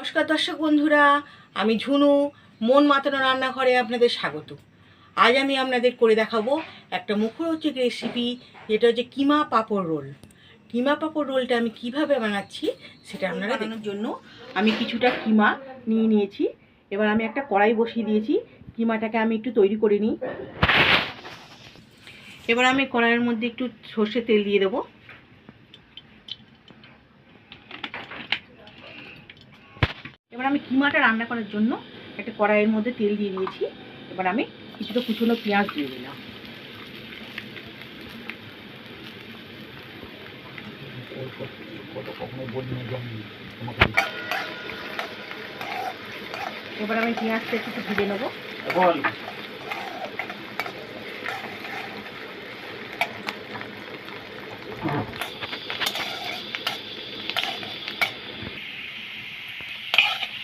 নমস্কার দর্শক বন্ধুরা, আমি ঝুনু। মন মাতানো রান্নাঘরে আপনাদের স্বাগত। আজ আমি আপনাদের করে দেখাবো একটা মুখরোচক রেসিপি, যেটা হচ্ছে কিমা পাঁপড় রোল। কিমা পাঁপড় রোলটা আমি কিভাবে বানাচ্ছি সেটা আপনারা বানানোর জন্য আমি কিছুটা কিমা নিয়ে নিয়েছি। এবার আমি একটা কড়াই বসিয়ে দিয়েছি। কিমাটাকে আমি একটু তৈরি করে নিই। এবার আমি কড়াইয়ের মধ্যে একটু সর্ষের তেল দিয়ে দেবো। এবার আমি কিমাটা রান্না করার জন্য একটা কড়াইয়ের মধ্যে তেল দিয়ে দিয়েছি। এবার আমি কিছুটা কুচনো পেঁয়াজ দিয়ে দিলাম। এবার আমি পেঁয়াজটা একটু ভেজে নেবো।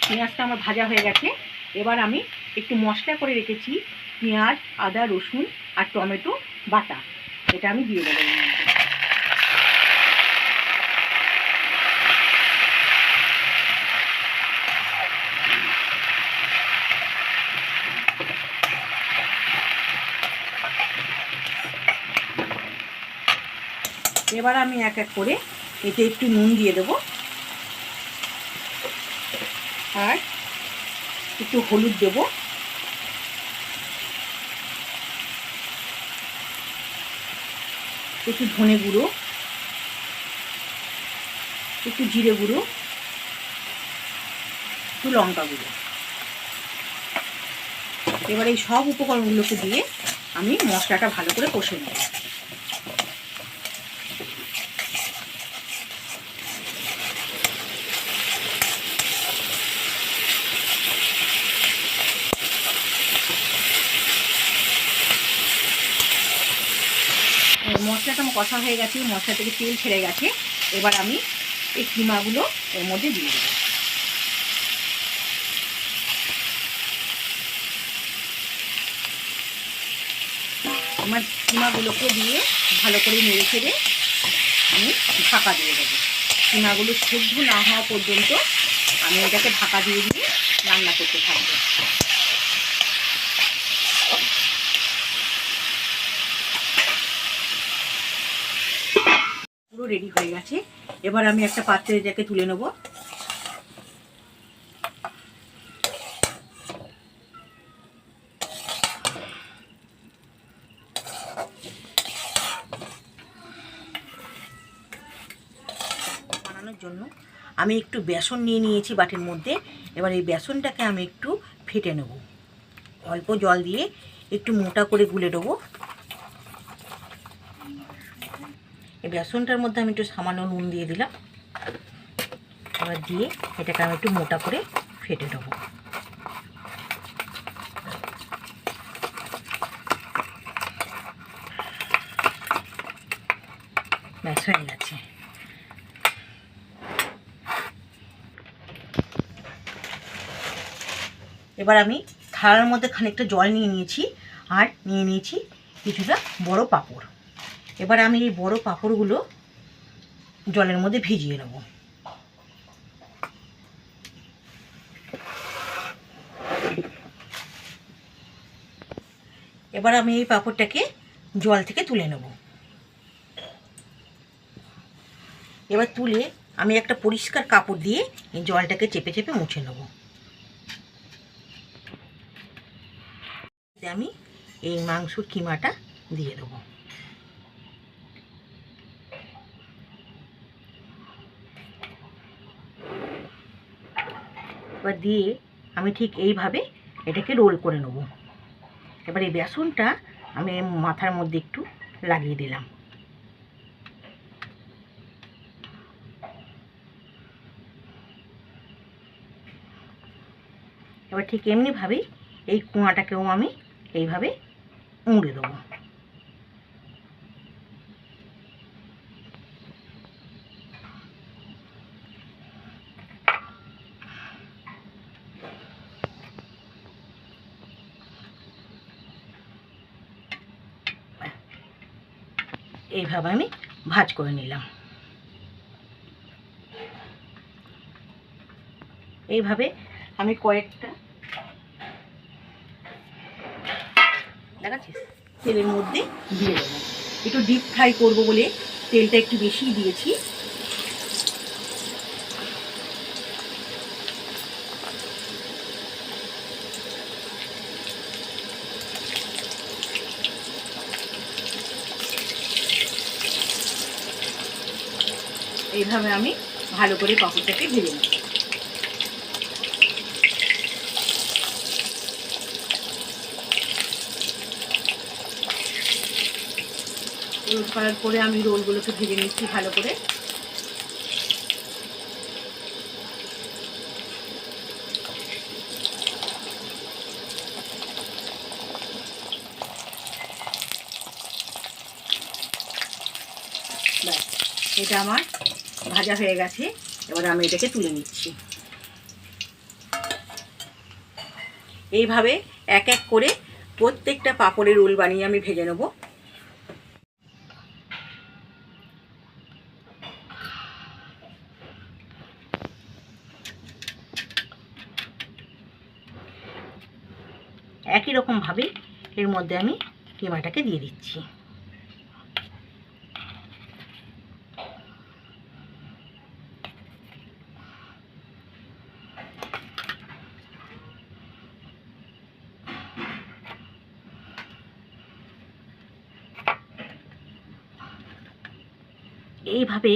পেঁয়াজটা আমার ভাজা হয়ে গেছে। এবার আমি একটু মশলা করে রেখেছি, পেঁয়াজ, আদা, রসুন আর টমেটো বাটা, এটা আমি দিয়ে দেবো। এবার আমি এক এক করে এতে একটু নুন দিয়ে দেবো আর একটু হলুদ দেবো, একটু ধনে গুঁড়ো, একটু জিরে গুঁড়ো, একটু লঙ্কা গুঁড়ো। এবার এই সব উপকরণগুলোকে দিয়ে আমি মশলাটা ভালো করে কষে নেব। মশলাটা আমার কষা হয়ে গেছে, মশলা থেকে তেল ছেড়ে গেছে। এবার আমি এই কিমাগুলো এর মধ্যে দিয়ে দেবো। আমার কিমাগুলোকে দিয়ে ভালো করে নেড়ে ছেড়ে আমি ঢাকা দিয়ে দেবো। কিমাগুলো সেদ্ধ না হওয়া পর্যন্ত আমি এটাকে ঢাকা দিয়ে দিয়ে রান্না করতে থাকবো। পুরো রেডি হয়ে গেছে। এবার আমি একটা পাত্রে এটাকে তুলে নেব। বানানোর জন্য আমি একটু বেসন নিয়ে নিয়েছি বাটির মধ্যে। এবার এই বেসনটাকে আমি একটু ফেটে নেব। অল্প জল দিয়ে একটু মোটা করে গুলে দেবো। এই বেসনটার মধ্যে আমি একটু সামান্য নুন দিয়ে দিলাম। এবার দিয়ে এটাকে আমি একটু মোটা করে ফেটে দেবো। ব্যাস হয়ে গেছে। এবার আমি থালার মধ্যে খানিকটা জল নিয়ে নিয়েছি আর নিয়ে নিয়েছি কিছুটা বড় পাঁপড়। এবার আমি এই বড় পাঁপড়গুলো জলের মধ্যে ভিজিয়ে নেব। এবার আমি এই পাঁপড়টাকে জল থেকে তুলে নেব। এবার তুলে আমি একটা পরিষ্কার কাপড় দিয়ে এই জলটাকে চেপে চেপে মুছে নেব। আমি এই মাংসর কিমাটা দিয়ে দেবো। এবার দিয়ে আমি ঠিক এইভাবে এটাকে রোল করে নেব। এবার এই বেসনটা আমি মাথার মধ্যে একটু লাগিয়ে দিলাম। এবার ঠিক এমনিভাবেই এই কুয়াটাকেও আমি এইভাবে মুড়ে দেবো। এইভাবে আমি ভাজ করে নিলাম। এইভাবে আমি কয়েকটা দেখাচ্ছিস তেলের মধ্যে দিয়ে দেবো। একটু ডিপ ফ্রাই করবো বলে তেলটা একটু বেশিই দিয়েছি। এইভাবে আমি ভালো করে পাঁপড়টাকে ভেজে নেব। রোল করার পরে আমি রোলগুলোকে ভেজে নিচ্ছি ভালো করে। ব্যাস, এটা আমার ভাজা হয়ে গেছে। এবার আমি এটাকে তুলে নিচ্ছি। এইভাবে এক এক করে প্রত্যেকটা পাঁপড়ের রোল বানিয়ে আমি ভেজে নেব। একই রকমভাবে এর মধ্যে আমি কিমাটাকে দিয়ে দিচ্ছি। এইভাবে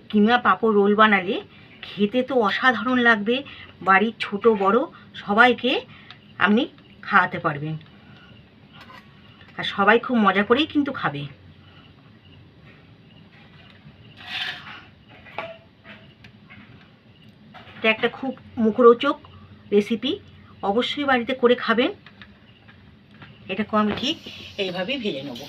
কিমা পাঁপড় রোল বানালে খেতে তো অসাধারণ লাগবে। বাড়ির ছোট বড় সবাইকে আপনি খাওয়াতে পারবেন, আর সবাই খুব মজা করেই কিন্তু খাবে। এটা একটা খুব মুখরোচক রেসিপি, অবশ্যই বাড়িতে করে খাবেন। এটাকেও আমি ঠিক এইভাবেই ভেজে নেব।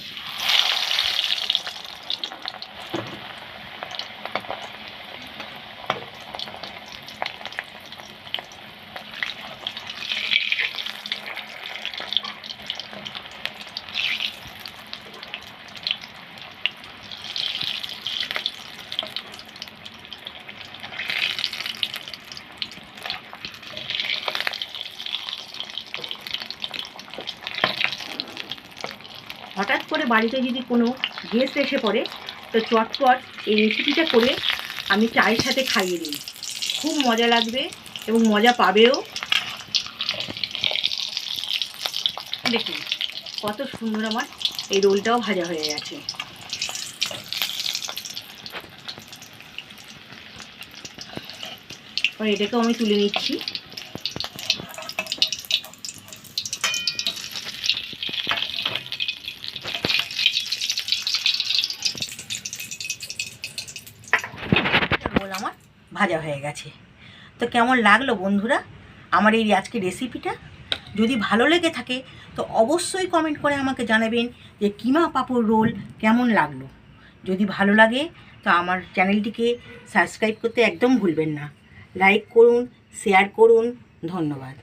হঠাৎ করে বাড়িতে যদি কোনো গেস্ট এসে পড়ে তো চটপট এই রেসিপিটা করে আমি চায়ের সাথে খাইয়ে দিই। খুব মজা লাগবে এবং মজা পাবেও। দেখুন কত সুন্দর আমার এই রোলটাও ভাজা হয়ে গেছে। এটাকেও আমি তুলে নিচ্ছি। রোল আমার ভাজা হয়ে গেছে। তো কেমন লাগলো বন্ধুরা আমার এই আজকের রেসিপিটা? যদি ভালো লেগে থাকে তো অবশ্যই কমেন্ট করে আমাকে জানাবেন যে কিমা পাঁপড় রোল কেমন লাগলো। যদি ভালো লাগে তো আমার চ্যানেলটিকে সাবস্ক্রাইব করতে একদম ভুলবেন না। লাইক করুন, শেয়ার করুন। ধন্যবাদ।